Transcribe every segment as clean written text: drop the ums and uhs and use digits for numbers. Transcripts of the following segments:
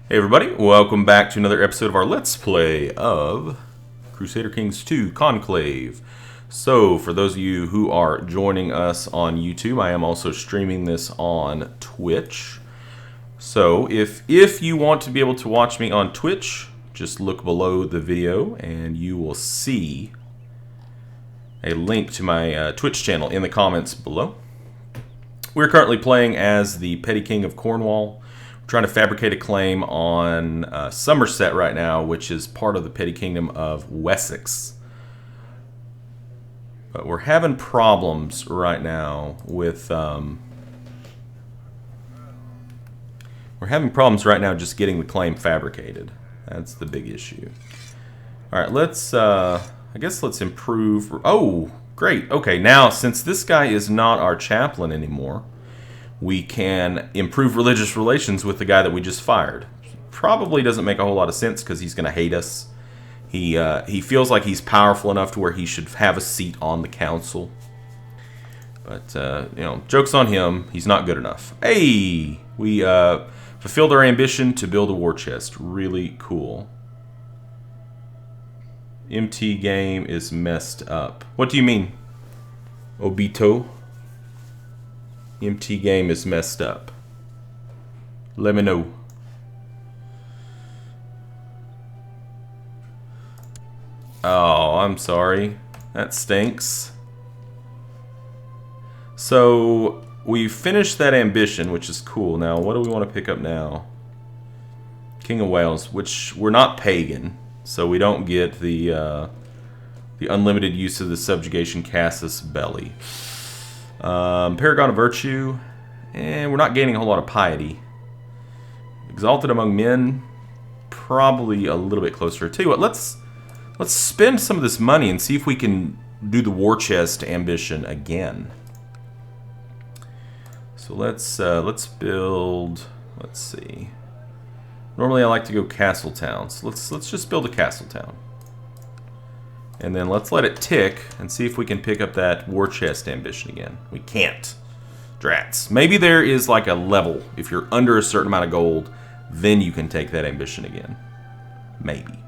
Hey everybody, welcome back to another episode of our Let's Play of Crusader Kings 2 Conclave. So, for those of you who are joining us on YouTube, I am also streaming this on Twitch. So, if you want to be able to watch me on Twitch, just look below the video and you will see a link to my Twitch channel in the comments below. We're currently playing as the Petty King of Cornwall. Trying to fabricate a claim on Somerset right now, which is part of the petty kingdom of Wessex. But we're having problems right now with just getting the claim fabricated. That's the big issue. All right, let's I guess let's improve. Oh, great. Okay, now since this guy is not our chaplain anymore, we can improve religious relations with the guy that we just fired. Probably doesn't make a whole lot of sense because he's going to hate us. He feels like he's powerful enough to where he should have a seat on the council. But, you know, joke's on him. He's not good enough. Hey! We fulfilled our ambition to build a war chest. Really cool. MT game is messed up. What do you mean, Obito? MT game is messed up. Let me know. Oh, I'm sorry. That stinks. So, we finished that ambition, which is cool. Now, what do we want to pick up now? King of Wales, which we're not pagan, so we don't get the unlimited use of the subjugation Casus Belli. Paragon of Virtue, and we're not gaining a whole lot of piety. Exalted among men, probably a little bit closer. I'll tell you what, let's spend some of this money and see if we can do the war chest ambition again. So let's build. Let's see. Normally I like to go castle towns. Let's just build a castle town. And then let's let it tick and see if we can pick up that war chest ambition again. We can't. Drats. Maybe there is like a level. If you're under a certain amount of gold, then you can take that ambition again. Maybe.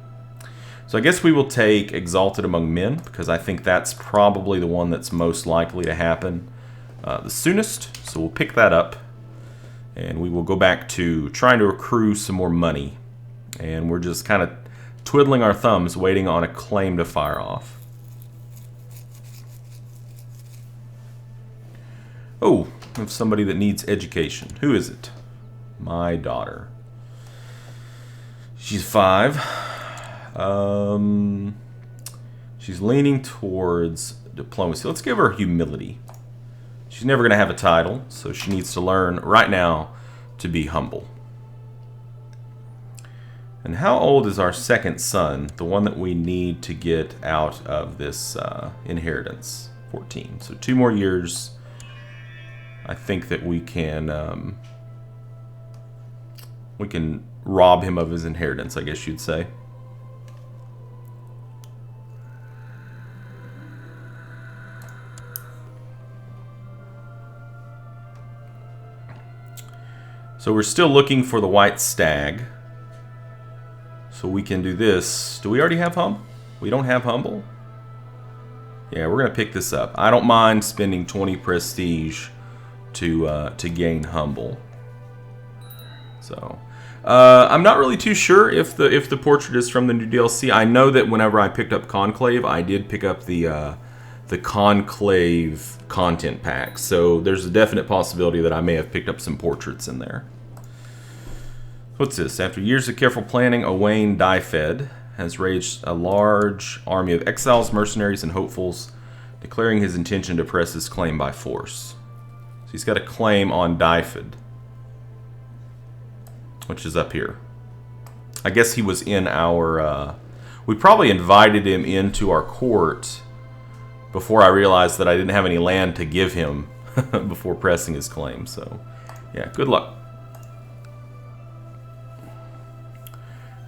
So I guess we will take Exalted Among Men, because I think that's probably the one that's most likely to happen the soonest. So we'll pick that up. And we will go back to trying to accrue some more money. And we're just kind of twiddling our thumbs, waiting on a claim to fire off. Oh, we have somebody that needs education. Who is it? My daughter. She's 5. She's leaning towards diplomacy. Let's give her humility. She's never going to have a title, so she needs to learn right now to be humble. And how old is our second son, the one that we need to get out of this inheritance? 14. So 2 more years. I think that we can rob him of his inheritance, I guess you'd say. So we're still looking for the white stag. So we can do this. Do we already have Humble? We don't have Humble? Yeah, we're going to pick this up. I don't mind spending 20 prestige to gain Humble. So, I'm not really too sure if the portrait is from the new DLC. I know that whenever I picked up Conclave, I did pick up the Conclave content pack. So there's a definite possibility that I may have picked up some portraits in there. What's this? After years of careful planning, Owain Dyfed has raised a large army of exiles, mercenaries, and hopefuls, declaring his intention to press his claim by force. So he's got a claim on Dyfed, which is up here. I guess he was in our... we probably invited him into our court before I realized that I didn't have any land to give him before pressing his claim. So, yeah, good luck.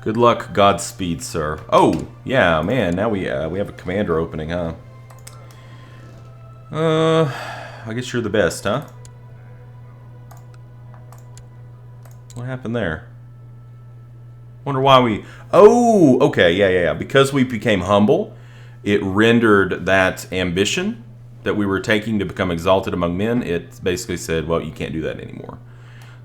Good luck, Godspeed, sir. Oh, yeah, man, now we have a commander opening, huh? I guess you're the best, huh? What happened there? Wonder why we... Oh, okay, yeah. Because we became humble, it rendered that ambition that we were taking to become exalted among men. It basically said, well, you can't do that anymore.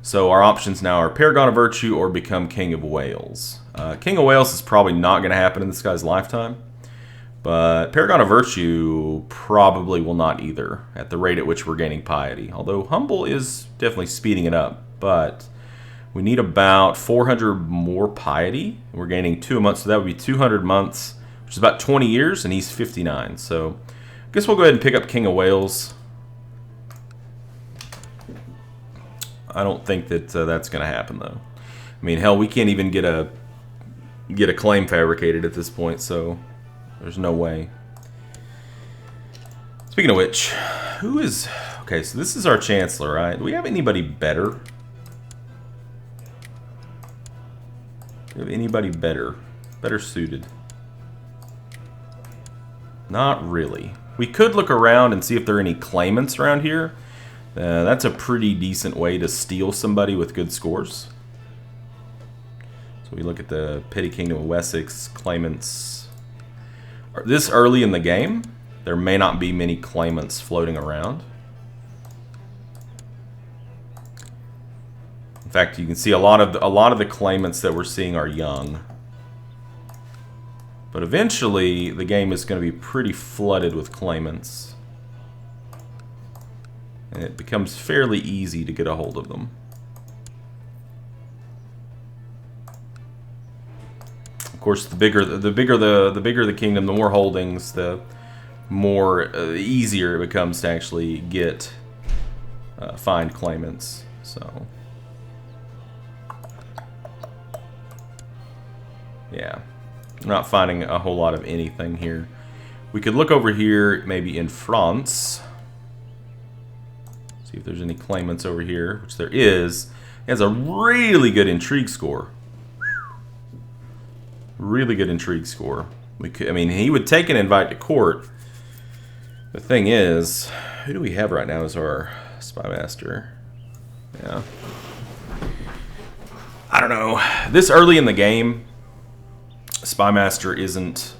So our options now are Paragon of Virtue or become King of Wales. King of Wales is probably not going to happen in this guy's lifetime. But Paragon of Virtue probably will not either, at the rate at which we're gaining piety. Although Humble is definitely speeding it up. But we need about 400 more piety. We're gaining 2 a month, so that would be 200 months, which is about 20 years, and he's 59. So I guess we'll go ahead and pick up King of Wales. I don't think that that's going to happen, though. I mean, hell, we can't even get a claim fabricated at this point, so there's no way. Speaking of which, who is... Okay, so this is our Chancellor, right? Do we have anybody better? Do we have anybody better suited? Not really. We could look around and see if there are any claimants around here. That's a pretty decent way to steal somebody with good scores. So we look at the Petty Kingdom of Wessex claimants. This early in the game, there may not be many claimants floating around. In fact, you can see a lot of the claimants that we're seeing are young. But eventually, the game is going to be pretty flooded with claimants. And it becomes fairly easy to get a hold of them. Of course, the bigger the kingdom, the more holdings, the more easier it becomes to actually get find claimants. So yeah, I'm not finding a whole lot of anything here. We could look over here, maybe in France. See if there's any claimants over here, which there is. He has a really good intrigue score. Really good intrigue score. I mean, he would take an invite to court. The thing is, who do we have right now as our spy master? Yeah. I don't know. This early in the game, spy master isn't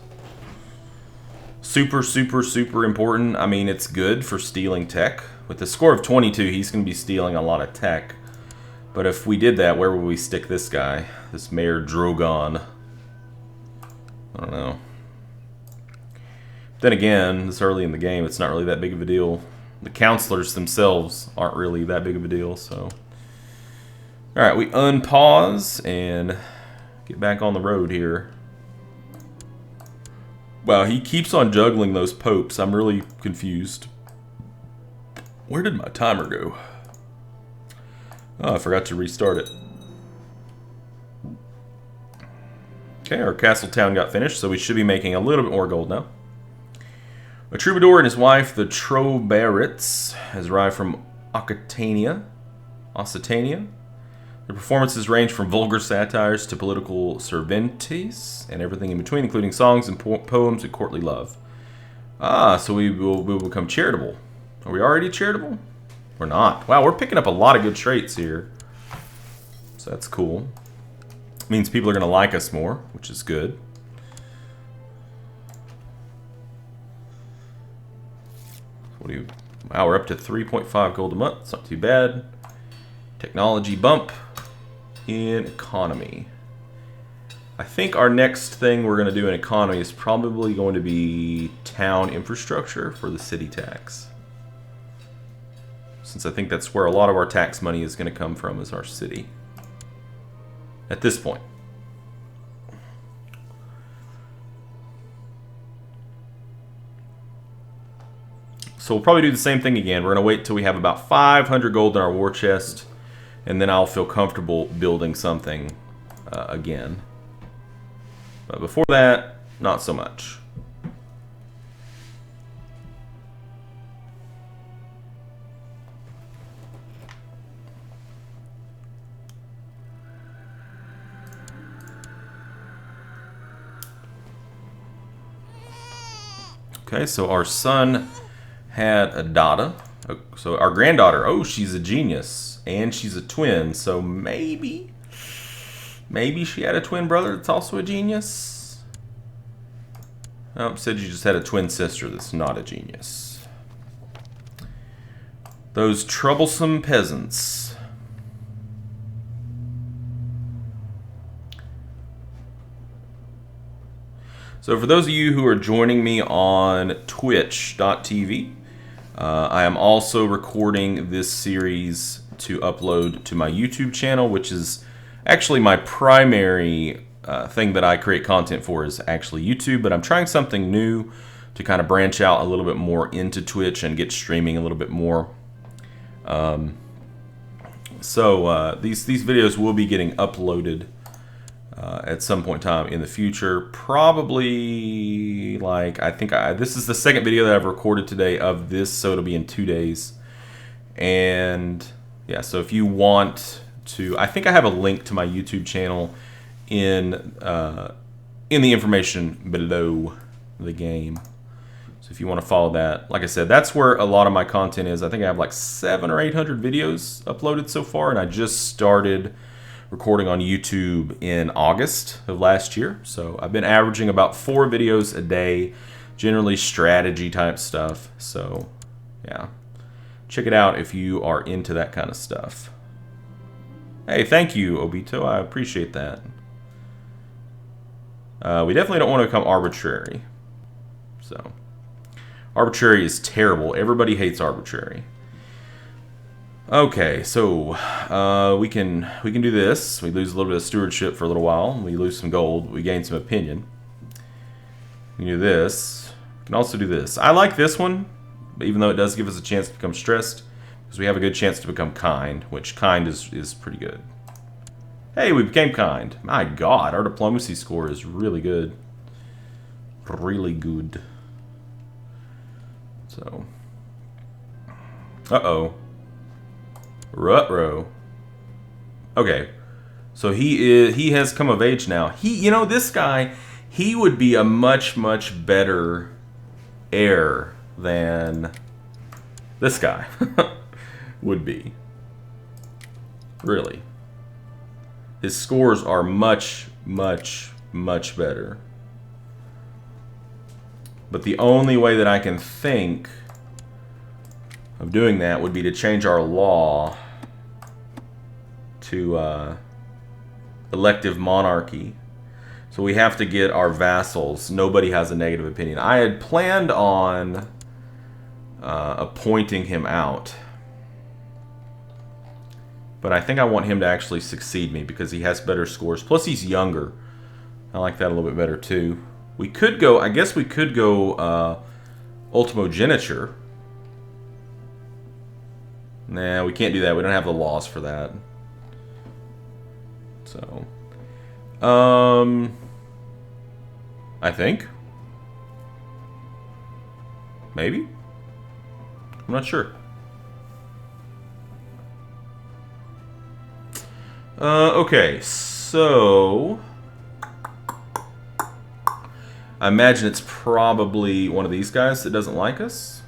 super important. I mean, it's good for stealing tech. With the score of 22, he's going to be stealing a lot of tech. But if we did that, where would we stick this guy? This Mayor Drogon. I don't know. Then again, this early in the game, it's not really that big of a deal. The counselors themselves aren't really that big of a deal, so. Alright, we unpause and get back on the road here. Wow, he keeps on juggling those popes. I'm really confused. Where did my timer go? Oh, I forgot to restart it. Okay, our castle town got finished, so we should be making a little bit more gold now. A troubadour and his wife, the Trobarits, has arrived from Occitania. Their performances range from vulgar satires to political cervantes and everything in between, including songs and poems and courtly love. Ah, so we will become charitable. Are we already charitable? We're not. Wow, we're picking up a lot of good traits here. So that's cool. Means people are going to like us more, which is good. Wow, we're up to 3.5 gold a month. It's not too bad. Technology bump in economy. I think our next thing we're going to do in economy is probably going to be town infrastructure for the city tax. Since I think that's where a lot of our tax money is going to come from, is our city. At this point. So we'll probably do the same thing again. We're going to wait till we have about 500 gold in our war chest, and then I'll feel comfortable building something again. But before that, not so much. Okay, so our son had a daughter. So our granddaughter, oh, she's a genius. And she's a twin, so maybe Maybe she had a twin brother that's also a genius. Oh, said you just had a twin sister that's not a genius. Those troublesome peasants. So for those of you who are joining me on twitch.tv, I am also recording this series to upload to my YouTube channel, which is actually my primary thing that I create content for is actually YouTube, but I'm trying something new to kind of branch out a little bit more into Twitch and get streaming a little bit more. So these videos will be getting uploaded at some point in time in the future. Probably, like, I think this is the second video that I've recorded today of this, so it'll be in 2 days. And yeah, so if you want to, I think I have a link to my YouTube channel in the information below the game. So if you want to follow that, like I said, that's where a lot of my content is. I think I have like 700 or 800 videos uploaded so far, and I just started recording on YouTube in August of last year. So I've been averaging about 4 videos a day, generally strategy type stuff. So yeah, check it out if you are into that kind of stuff. Hey, thank you, Obito. I appreciate that. We definitely don't want to become arbitrary. So, arbitrary is terrible. Everybody hates arbitrary. Okay, so we can do this. We lose a little bit of stewardship for a little while. We lose some gold. We gain some opinion. We can do this. We can also do this. I like this one, even though it does give us a chance to become stressed, because we have a good chance to become kind, which kind is pretty good. Hey, we became kind. My God, our diplomacy score is really good. Really good. So, uh-oh. Ruh-roh. Okay, so he has come of age now. You know, this guy, he would be a much better heir than this guy would be. Really. His scores are much better. But the only way that I can think of doing that would be to change our law to elective monarchy. So we have to get our vassals. Nobody has a negative opinion. I had planned on appointing him out, but I think I want him to actually succeed me because he has better scores. Plus he's younger. I like that a little bit better too. We could go, I guess we could go ultimogeniture. Nah, we can't do that. We don't have the laws for that. So, I think. Maybe? I'm not sure. Okay, so I imagine it's probably one of these guys that doesn't like us.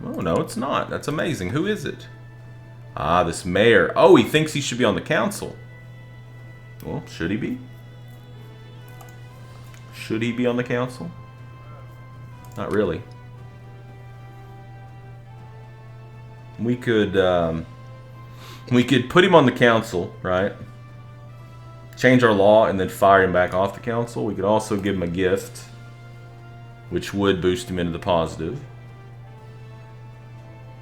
Oh, no, it's not. That's amazing. Who is it? Ah, this mayor. Oh, he thinks he should be on the council. Well, should he be? Should he be on the council? Not really. We could put him on the council, right? Change our law and then fire him back off the council. We could also give him a gift, which would boost him into the positive.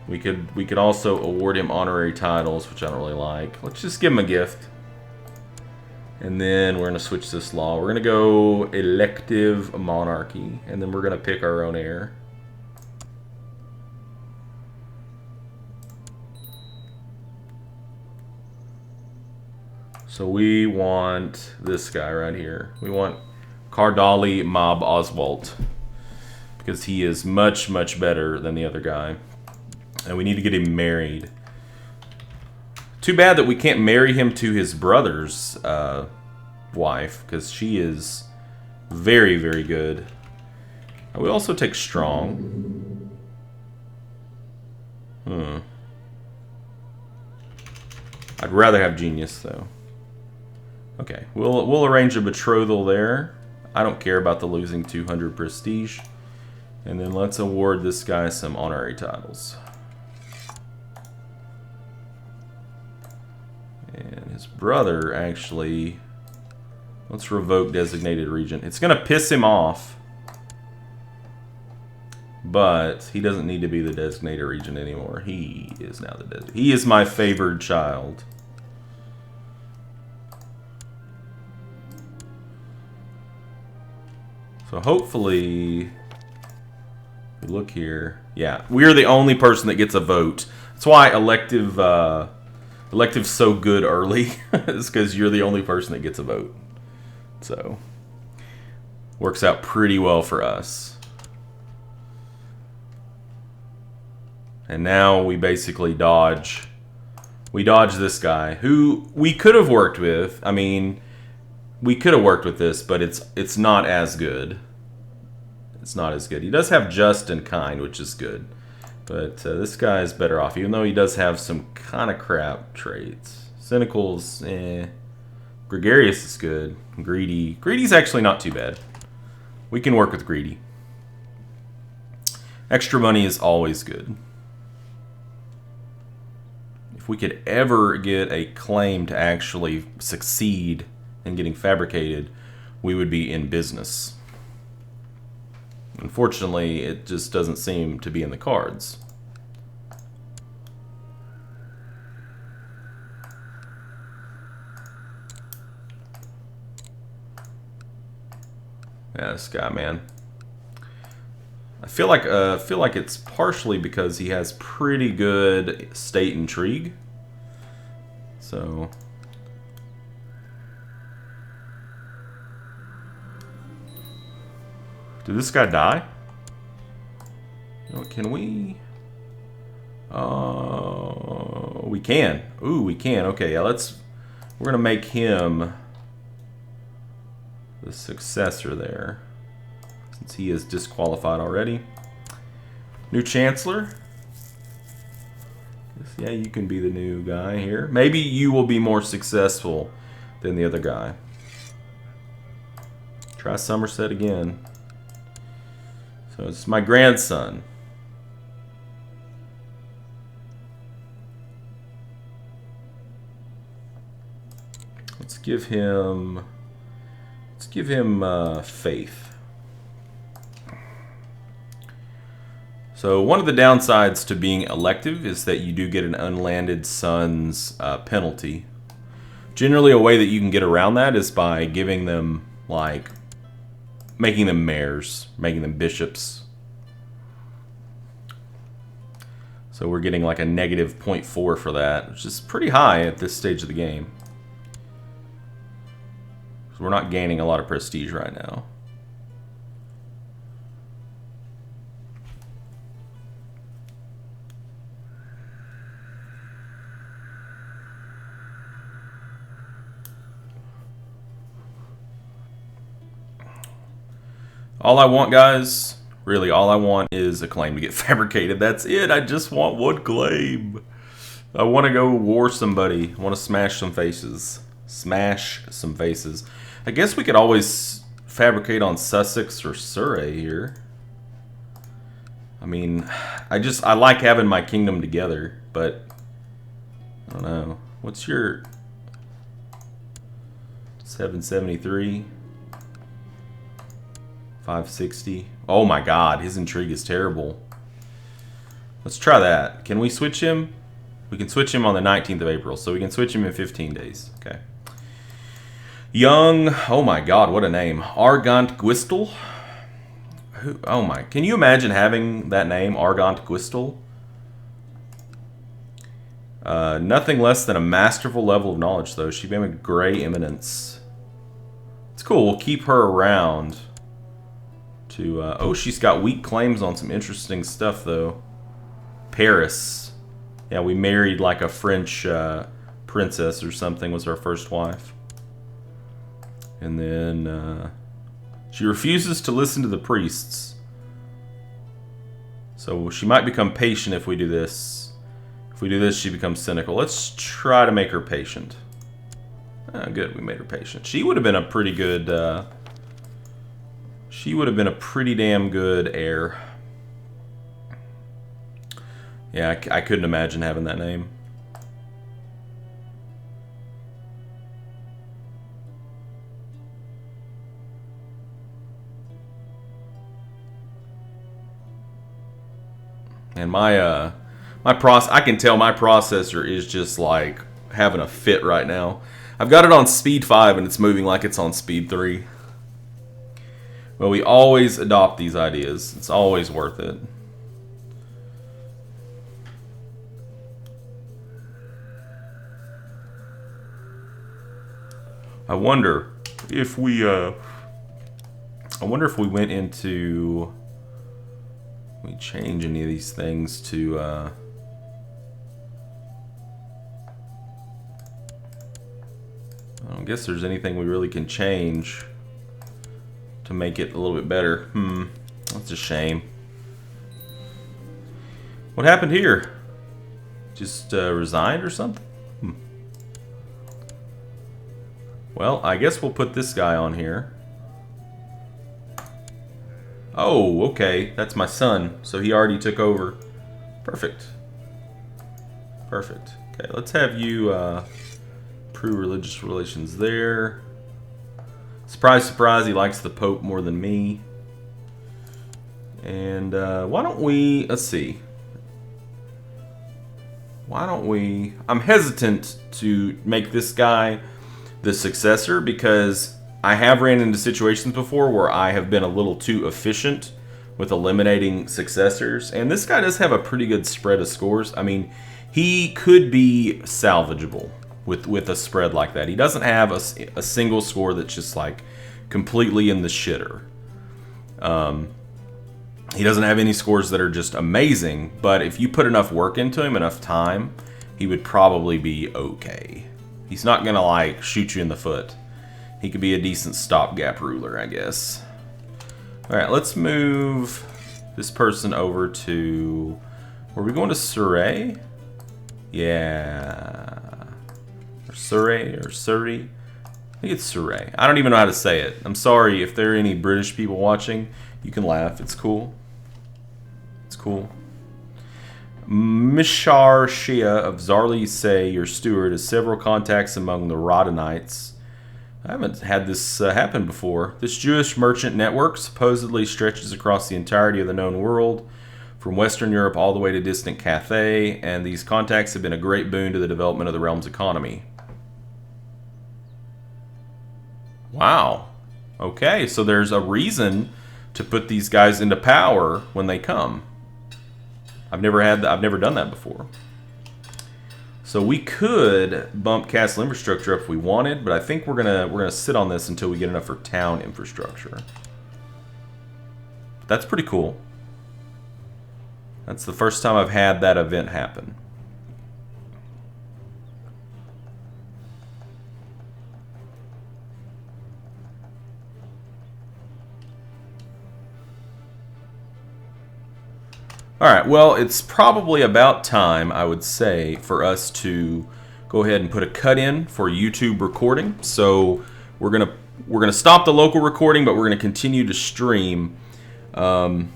We could also award him honorary titles, which I don't really like. Let's just give him a gift. And then we're going to switch this law. We're going to go elective monarchy. And then we're going to pick our own heir. So we want this guy right here. We want Cardali Mob Oswalt, because he is much better than the other guy. And we need to get him married. Too bad that we can't marry him to his brother's wife, because she is very good. We also take strong. I'd rather have genius, though. Okay, we'll arrange a betrothal there. I don't care about the losing 200 prestige. And then let's award this guy some honorary titles. And his brother, actually, let's revoke designated regent. It's going to piss him off, but he doesn't need to be the designated regent anymore. He is now the designated. He is my favored child. So hopefully, if we look here, yeah, we're the only person that gets a vote. That's why elective's so good early. It's because you're the only person that gets a vote. So works out pretty well for us. And now we basically dodge. We dodge this guy who we could have worked with. I mean, we could have worked with this, but it's not as good. It's not as good. He does have just and kind, which is good. But this guy is better off, even though he does have some kind of crap traits. Cynical's, eh. Gregarious is good. Greedy. Greedy's actually not too bad. We can work with Greedy. Extra money is always good. If we could ever get a claim to actually succeed in getting fabricated, we would be in business. Unfortunately, it just doesn't seem to be in the cards. Yeah, this guy, man. I feel like it's partially because he has pretty good state intrigue. So did this guy die? You know, can we? We can. Ooh, we can. Okay, yeah. We're gonna make him the successor there, since he is disqualified already. New chancellor. Yeah, you can be the new guy here. Maybe you will be more successful than the other guy. Try Somerset again. So it's my grandson. Let's give him faith. So one of the downsides to being elective is that you do get an unlanded son's penalty. Generally, a way that you can get around that is by giving them, like, making them mayors, making them bishops. So we're getting like a negative 0.4 for that, which is pretty high at this stage of the game. So we're not gaining a lot of prestige right now. All I want, guys, really all I want is a claim to get fabricated. That's it. I just want one claim. I want to go war somebody. I want to smash some faces. Smash some faces. I guess we could always fabricate on Sussex or Surrey here. I mean, I like having my kingdom together, but I don't know. What's your 773? 560. Oh my god, his intrigue is terrible. Let's try that. Can we switch him? We can switch him on the 19th of April, so we can switch him in 15 days. Okay. Young, oh my god, what a name. Argant Gwistel. Oh my, can you imagine having that name, Argant Gwistel? Nothing less than a masterful level of knowledge, though. She became a gray eminence. It's cool, we'll keep her around. Oh, she's got weak claims on some interesting stuff, though. Paris. Yeah, we married like a French princess or something, was our first wife. And then she refuses to listen to the priests. So she might become patient if we do this. If we do this, she becomes cynical. Let's try to make her patient. Oh, good, we made her patient. She would have been a pretty good... she would have been a pretty damn good heir. Yeah, I couldn't imagine having that name. And I can tell my processor is just like having a fit right now. I've got it on speed 5 and it's moving like it's on speed 3. Well, we always adopt these ideas. It's always worth it. I wonder if we went into... we change any of these things to I don't guess there's anything we really can change to make it a little bit better. That's a shame. What happened here? Just resigned or something? Well, I guess we'll put this guy on here. Oh, okay. That's my son. So he already took over. Perfect. Perfect. Okay, let's have you prove religious relations there. Surprise, surprise, he likes the Pope more than me. And why don't we... let's see. Why don't we... I'm hesitant to make this guy the successor because I have ran into situations before where I have been a little too efficient with eliminating successors. And this guy does have a pretty good spread of scores. I mean, he could be salvageable with a spread like that. He doesn't have a single score that's just like completely in the shitter. He doesn't have any scores that are just amazing, but if you put enough work into him, enough time, he would probably be okay. He's not gonna like shoot you in the foot. He could be a decent stopgap ruler, I guess. Alright, let's move this person over to... were we going to Surrey? Yeah. Or Surrey, or Surrey? I think it's Surrey. I don't even know how to say it. I'm sorry if there are any British people watching. You can laugh. It's cool. It's cool. Mishar Shia of Zarli say your steward has several contacts among the Rodanites. I haven't had this happen before. This Jewish merchant network supposedly stretches across the entirety of the known world, from Western Europe all the way to distant Cathay, and these contacts have been a great boon to the development of the realm's economy. Wow. Okay, so there's a reason to put these guys into power when they come. I've never done that before. So we could bump castle infrastructure up if we wanted, but I think we're gonna sit on this until we get enough for town infrastructure. That's pretty cool. That's the first time I've had that event happen. Alright, well, it's probably about time, I would say, for us to go ahead and put a cut in for YouTube recording. So we're gonna stop the local recording, but we're gonna continue to stream. And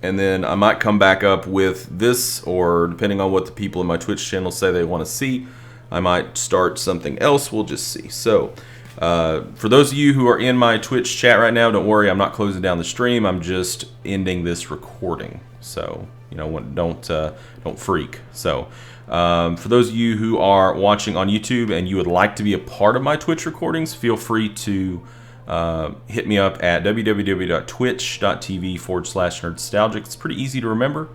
then I might come back up with this, or depending on what the people in my Twitch channel say they want to see, I might start something else. We'll just see. So for those of you who are in my Twitch chat right now, don't worry, I'm not closing down the stream. I'm just ending this recording. So, you know, don't freak. So, for those of you who are watching on YouTube and you would like to be a part of my Twitch recordings, feel free to hit me up at www.twitch.tv/Nerdstalgic. It's pretty easy to remember.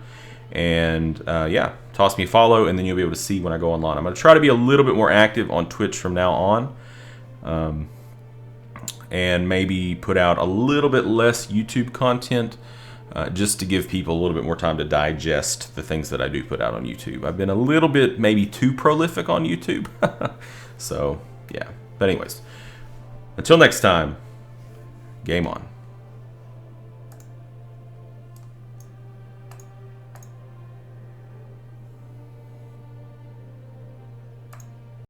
And yeah, toss me a follow, and then you'll be able to see when I go online. I'm going to try to be a little bit more active on Twitch from now on. And maybe put out a little bit less YouTube content. Just to give people a little bit more time to digest the things that I do put out on YouTube. I've been a little bit maybe too prolific on YouTube. So, yeah. But anyways, until next time, game on.